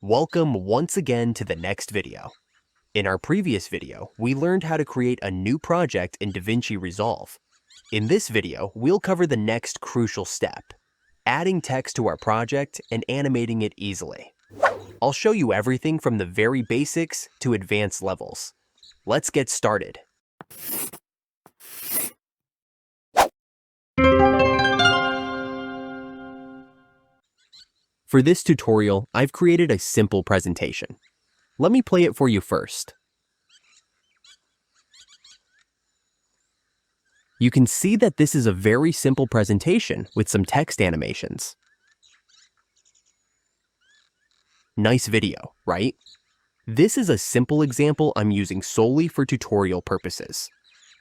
Welcome once again to the next video. In our previous video, we learned how to create a new project in DaVinci Resolve. In this video, we'll cover the next crucial step, adding text to our project and animating it easily. I'll show you everything from the very basics to advanced levels. Let's get started. For this tutorial, I've created a simple presentation. Let me play it for you first. You can see that this is a very simple presentation with some text animations. Nice video, right? This is a simple example I'm using solely for tutorial purposes.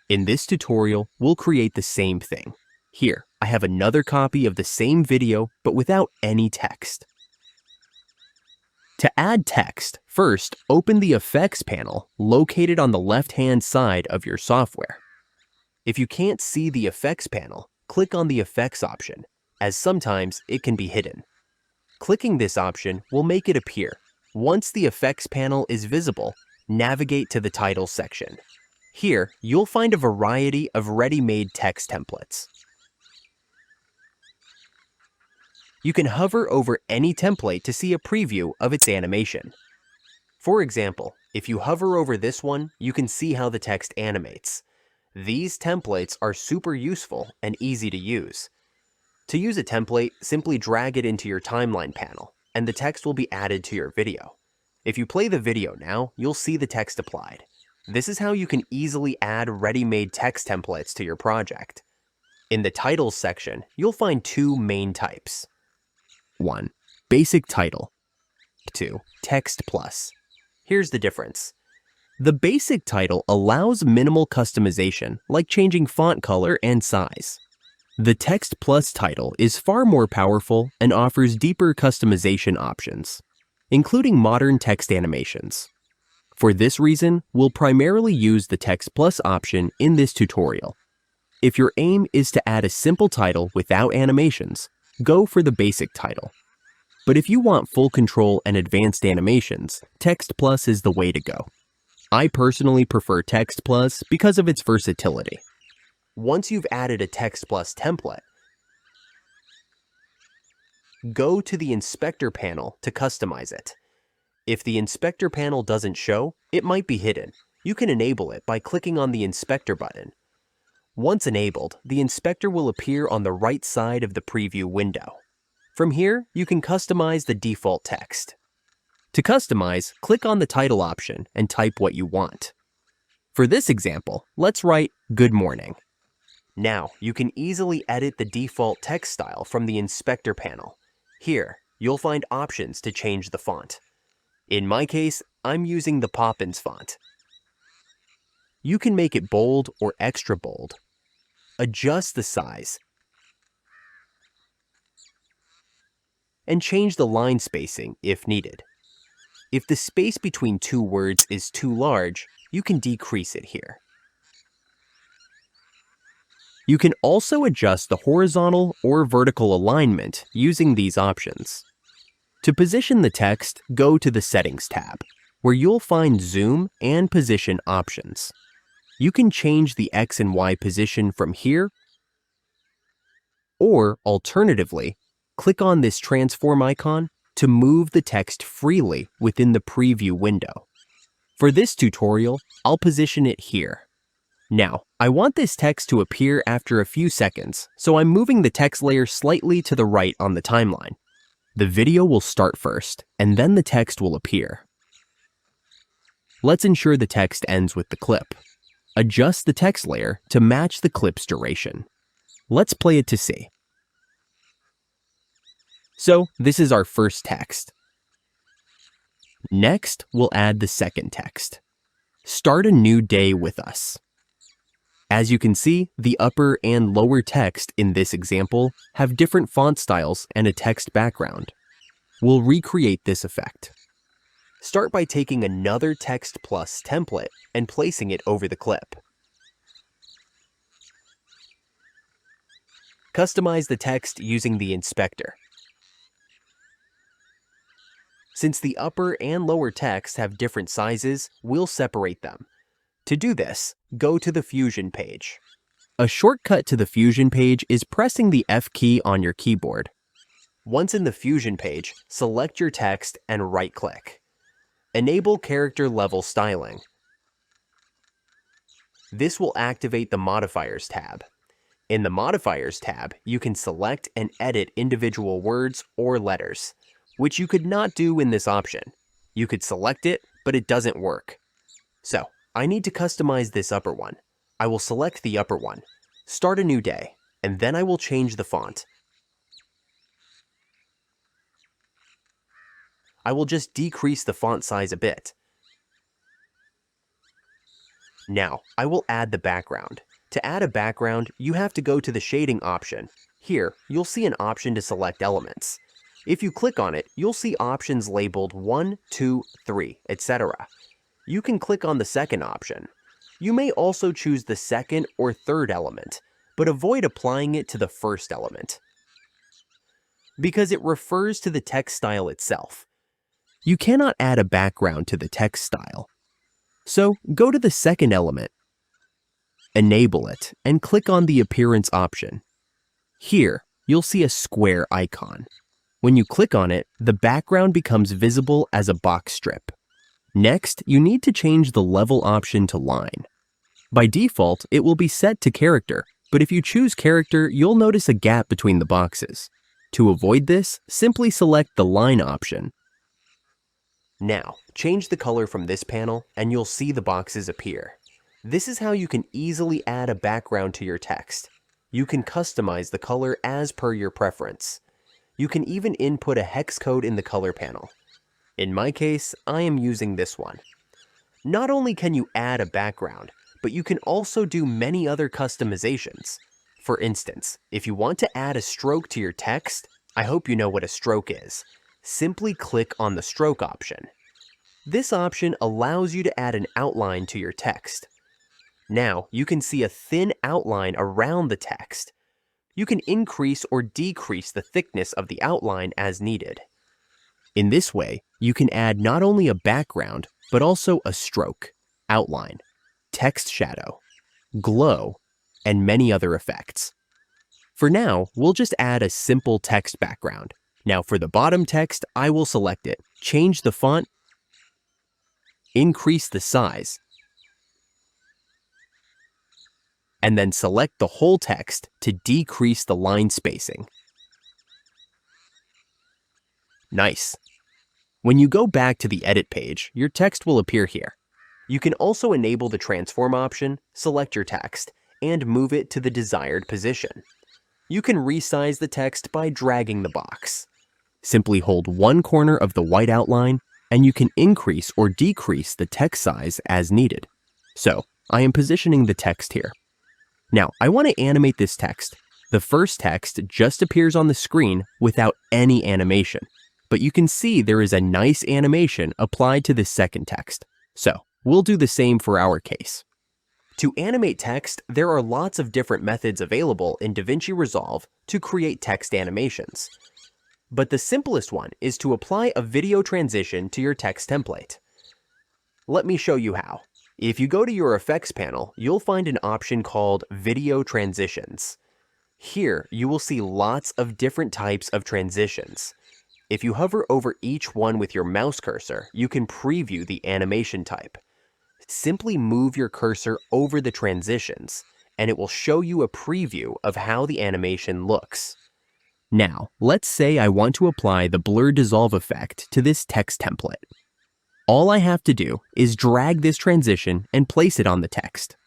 In this tutorial, we'll create the same thing. Here, I have another copy of the same video, but without any text. To add text, first, open the Effects panel located on the left-hand side of your software. If you can't see the Effects panel, click on the Effects option, as sometimes it can be hidden. Clicking this option will make it appear. Once the Effects panel is visible, navigate to the Title section. Here, you'll find a variety of ready-made text templates. You can hover over any template to see a preview of its animation. For example, if you hover over this one, you can see how the text animates. These templates are super useful and easy to use. To use a template, simply drag it into your timeline panel, and the text will be added to your video. If you play the video now, you'll see the text applied. This is how you can easily add ready-made text templates to your project. In the Titles section, you'll find two main types. 1. Basic title. 2. Text plus. Here's the difference. The basic title allows minimal customization, like changing font color and size. The Text Plus title is far more powerful and offers deeper customization options, including modern text animations. For this reason, we'll primarily use the Text Plus option in this tutorial. If your aim is to add a simple title without animations, go for the basic title. But if you want full control and advanced animations, Text Plus is the way to go. I personally prefer Text Plus because of its versatility. Once you've added a Text Plus template, go to the Inspector panel to customize it. If the Inspector panel doesn't show, it might be hidden. You can enable it by clicking on the Inspector button. Once enabled, the inspector will appear on the right side of the preview window. From here, you can customize the default text. To customize, click on the title option and type what you want. For this example, let's write "Good morning." Now, you can easily edit the default text style from the inspector panel. Here, you'll find options to change the font. In my case, I'm using the Poppins font. You can make it bold or extra bold. Adjust the size, and change the line spacing if needed. If the space between two words is too large, you can decrease it here. You can also adjust the horizontal or vertical alignment using these options. To position the text, go to the Settings tab, where you'll find Zoom and Position options. You can change the X and Y position from here, or alternatively, click on this transform icon to move the text freely within the preview window. For this tutorial, I'll position it here. Now, I want this text to appear after a few seconds, so I'm moving the text layer slightly to the right on the timeline. The video will start first, and then the text will appear. Let's ensure the text ends with the clip. Adjust the text layer to match the clip's duration. Let's play it to see. So, this is our first text. Next, we'll add the second text. Start a new day with us. As you can see, the upper and lower text in this example have different font styles and a text background. We'll recreate this effect. Start by taking another Text Plus template and placing it over the clip. Customize the text using the inspector. Since the upper and lower text have different sizes, we'll separate them. To do this, go to the Fusion page. A shortcut to the Fusion page is pressing the F key on your keyboard. Once in the Fusion page, select your text and right-click. Enable character level styling. This will activate the Modifiers tab. In the Modifiers tab, you can select and edit individual words or letters, which you could not do in this option. You could select it, but it doesn't work. So, I need to customize this upper one. I will select the upper one, start a new day, and then I will change the font. I will just decrease the font size a bit. Now, I will add the background. To add a background, you have to go to the shading option. Here, you'll see an option to select elements. If you click on it, you'll see options labeled 1, 2, 3, etc. You can click on the second option. You may also choose the second or third element, but avoid applying it to the first element, because it refers to the text style itself. You cannot add a background to the text style. So go to the second element, enable it, and click on the Appearance option. Here, you'll see a square icon. When you click on it, the background becomes visible as a box strip. Next, you need to change the level option to line. By default, it will be set to character, but if you choose character, you'll notice a gap between the boxes. To avoid this, simply select the line option. Now, change the color from this panel and you'll see the boxes appear. This is how you can easily add a background to your text. You can customize the color as per your preference. You can even input a hex code in the color panel. In my case, I am using this one. Not only can you add a background, but you can also do many other customizations. For instance, if you want to add a stroke to your text, I hope you know what a stroke is. Simply click on the stroke option. This option allows you to add an outline to your text. Now you can see a thin outline around the text. You can increase or decrease the thickness of the outline as needed. In this way, you can add not only a background, but also a stroke, outline, text shadow, glow, and many other effects. For now, we'll just add a simple text background. Now for the bottom text, I will select it, change the font, increase the size, and then select the whole text to decrease the line spacing. Nice. When you go back to the edit page, your text will appear here. You can also enable the transform option, select your text, and move it to the desired position. You can resize the text by dragging the box. Simply hold one corner of the white outline, and you can increase or decrease the text size as needed. So, I am positioning the text here. Now, I want to animate this text. The first text just appears on the screen without any animation, but you can see there is a nice animation applied to this second text. So, we'll do the same for our case. To animate text, there are lots of different methods available in DaVinci Resolve to create text animations. But the simplest one is to apply a video transition to your text template. Let me show you how. If you go to your effects panel, you'll find an option called Video Transitions. Here, you will see lots of different types of transitions. If you hover over each one with your mouse cursor, you can preview the animation type. Simply move your cursor over the transitions, and it will show you a preview of how the animation looks. Now, let's say I want to apply the blur dissolve effect to this text template. All I have to do is drag this transition and place it on the text.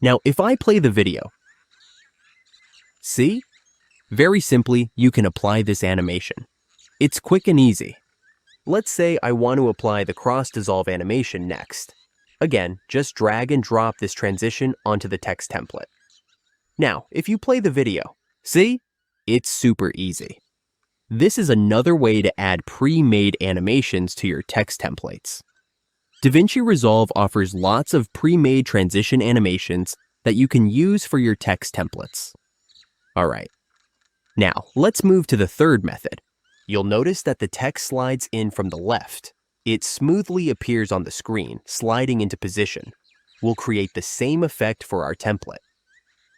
Now, if I play the video, see? Very simply, you can apply this animation. It's quick and easy. Let's say I want to apply the cross dissolve animation next. Again, just drag and drop this transition onto the text template. Now, if you play the video, see? It's super easy. This is another way to add pre-made animations to your text templates. DaVinci Resolve offers lots of pre-made transition animations that you can use for your text templates. Alright. Now, let's move to the third method. You'll notice that the text slides in from the left. It smoothly appears on the screen, sliding into position. We'll create the same effect for our template.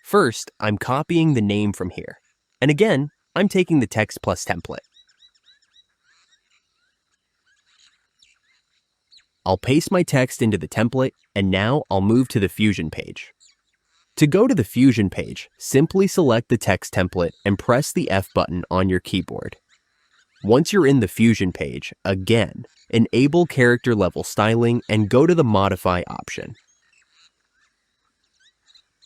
First, I'm copying the name from here. And again, I'm taking the text plus template. I'll paste my text into the template, and now I'll move to the Fusion page. To go to the Fusion page, simply select the text template and press the F button on your keyboard. Once you're in the Fusion page, again, enable character level styling and go to the Modify option.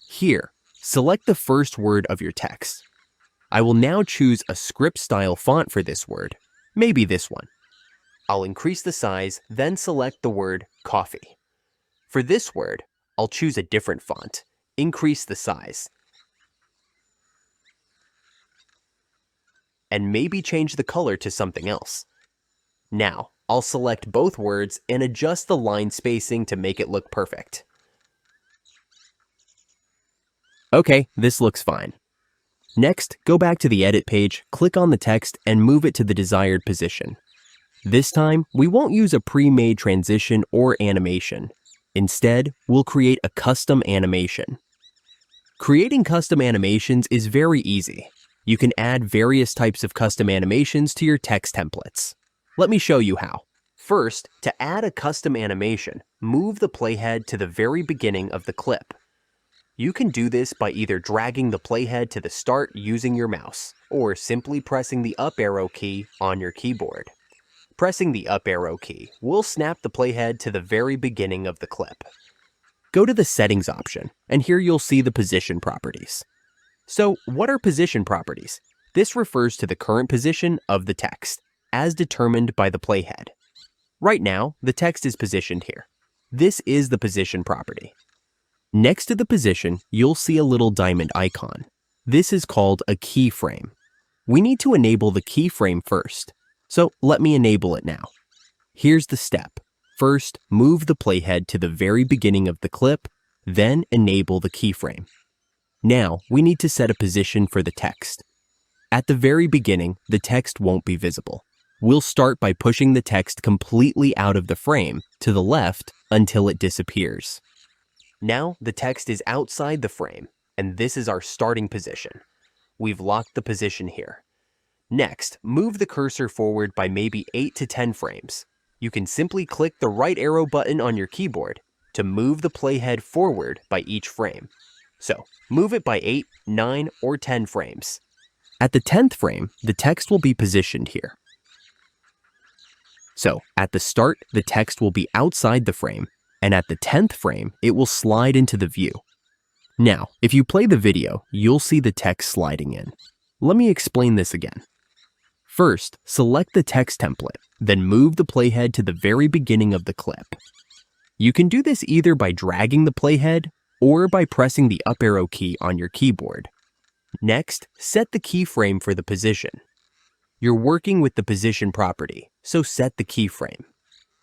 Here, select the first word of your text. I will now choose a script style font for this word, maybe this one. I'll increase the size, then select the word coffee. For this word, I'll choose a different font, increase the size, and maybe change the color to something else. Now, I'll select both words and adjust the line spacing to make it look perfect. Okay, this looks fine. Next, go back to the Edit page, click on the text, and move it to the desired position. This time, we won't use a pre-made transition or animation. Instead, we'll create a custom animation. Creating custom animations is very easy. You can add various types of custom animations to your text templates. Let me show you how. First, to add a custom animation, move the playhead to the very beginning of the clip. You can do this by either dragging the playhead to the start using your mouse, or simply pressing the up arrow key on your keyboard. Pressing the up arrow key will snap the playhead to the very beginning of the clip. Go to the Settings option, and here you'll see the position properties. So, what are position properties? This refers to the current position of the text, as determined by the playhead. Right now, the text is positioned here. This is the position property. Next to the position, you'll see a little diamond icon. This is called a keyframe. We need to enable the keyframe first. So let me enable it now. Here's the step. First, move the playhead to the very beginning of the clip, then enable the keyframe. Now, we need to set a position for the text. At the very beginning, the text won't be visible. We'll start by pushing the text completely out of the frame to the left until it disappears. Now, the text is outside the frame, and this is our starting position. We've locked the position here. Next, move the cursor forward by maybe 8 to 10 frames. You can simply click the right arrow button on your keyboard to move the playhead forward by each frame. So, move it by 8, 9, or 10 frames. At the 10th frame, the text will be positioned here. So, at the start, the text will be outside the frame, and at the 10th frame, it will slide into the view. Now, if you play the video, you'll see the text sliding in. Let me explain this again. First, select the text template, then move the playhead to the very beginning of the clip. You can do this either by dragging the playhead or by pressing the up arrow key on your keyboard. Next, set the keyframe for the position. You're working with the position property, so set the keyframe.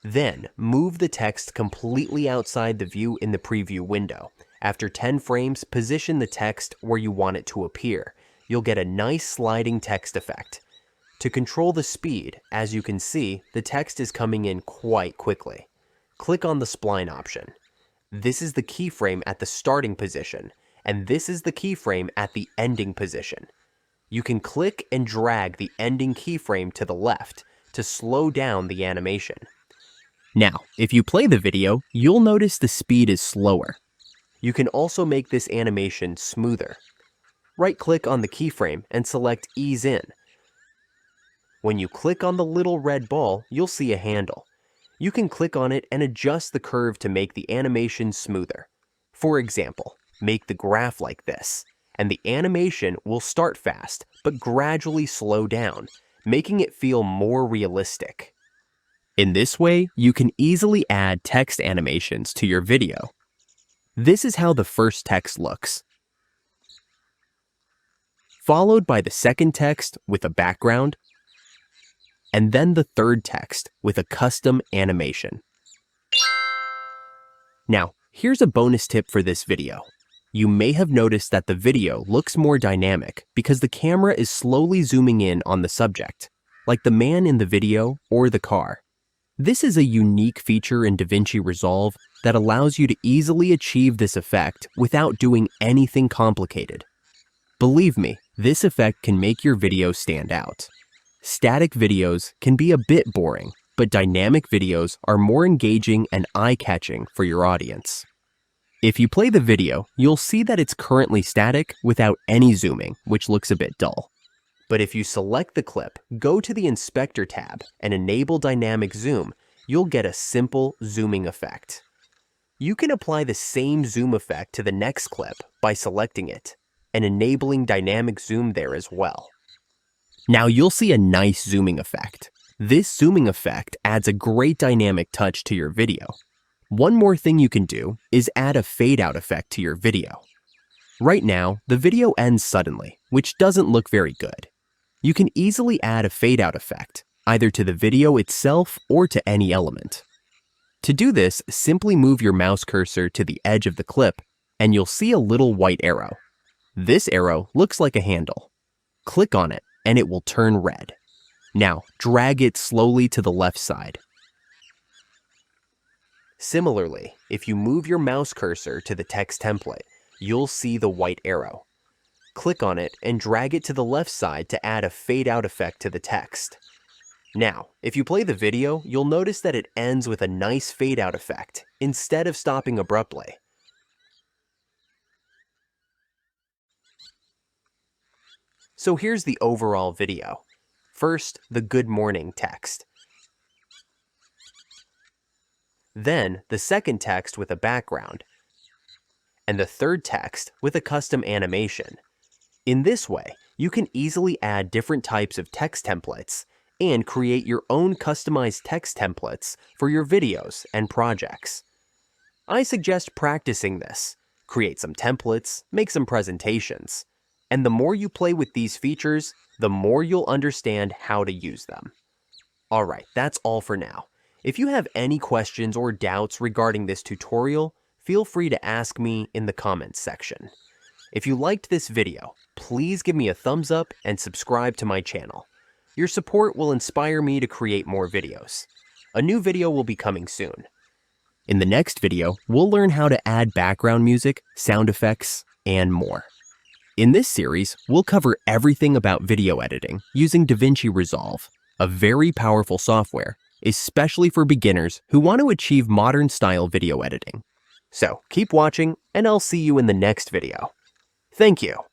Then, move the text completely outside the view in the preview window. After 10 frames, position the text where you want it to appear. You'll get a nice sliding text effect. To control the speed, as you can see, the text is coming in quite quickly. Click on the spline option. This is the keyframe at the starting position, and this is the keyframe at the ending position. You can click and drag the ending keyframe to the left to slow down the animation. Now, if you play the video, you'll notice the speed is slower. You can also make this animation smoother. Right-click on the keyframe and select Ease In. When you click on the little red ball, you'll see a handle. You can click on it and adjust the curve to make the animation smoother. For example, make the graph like this, and the animation will start fast, but gradually slow down, making it feel more realistic. In this way, you can easily add text animations to your video. This is how the first text looks, followed by the second text with a background, and then the third text with a custom animation. Now, here's a bonus tip for this video. You may have noticed that the video looks more dynamic because the camera is slowly zooming in on the subject. like the man in the video or the car. This is a unique feature in DaVinci Resolve that allows you to easily achieve this effect without doing anything complicated. Believe me, this effect can make your video stand out. Static videos can be a bit boring, but dynamic videos are more engaging and eye-catching for your audience. If you play the video, you'll see that it's currently static without any zooming, which looks a bit dull. But if you select the clip, go to the Inspector tab, and enable Dynamic Zoom, you'll get a simple zooming effect. You can apply the same zoom effect to the next clip by selecting it, and enabling Dynamic Zoom there as well. Now you'll see a nice zooming effect. This zooming effect adds a great dynamic touch to your video. One more thing you can do is add a fade-out effect to your video. Right now, the video ends suddenly, which doesn't look very good. You can easily add a fade-out effect, either to the video itself or to any element. To do this, simply move your mouse cursor to the edge of the clip, and you'll see a little white arrow. This arrow looks like a handle. Click on it, and it will turn red. Now, drag it slowly to the left side. Similarly, if you move your mouse cursor to the text template, you'll see the white arrow. Click on it and drag it to the left side to add a fade-out effect to the text. Now, if you play the video, you'll notice that it ends with a nice fade-out effect, instead of stopping abruptly. So here's the overall video. First, the good morning text. Then, the second text with a background. And the third text with a custom animation. In this way, you can easily add different types of text templates and create your own customized text templates for your videos and projects. I suggest practicing this. Create some templates, make some presentations, and the more you play with these features, the more you'll understand how to use them. Alright, that's all for now. If you have any questions or doubts regarding this tutorial, feel free to ask me in the comments section. If you liked this video, please give me a thumbs up and subscribe to my channel. Your support will inspire me to create more videos. A new video will be coming soon. In the next video, we'll learn how to add background music, sound effects, and more. In this series, we'll cover everything about video editing using DaVinci Resolve, a very powerful software, especially for beginners who want to achieve modern-style video editing. So keep watching, and I'll see you in the next video. Thank you.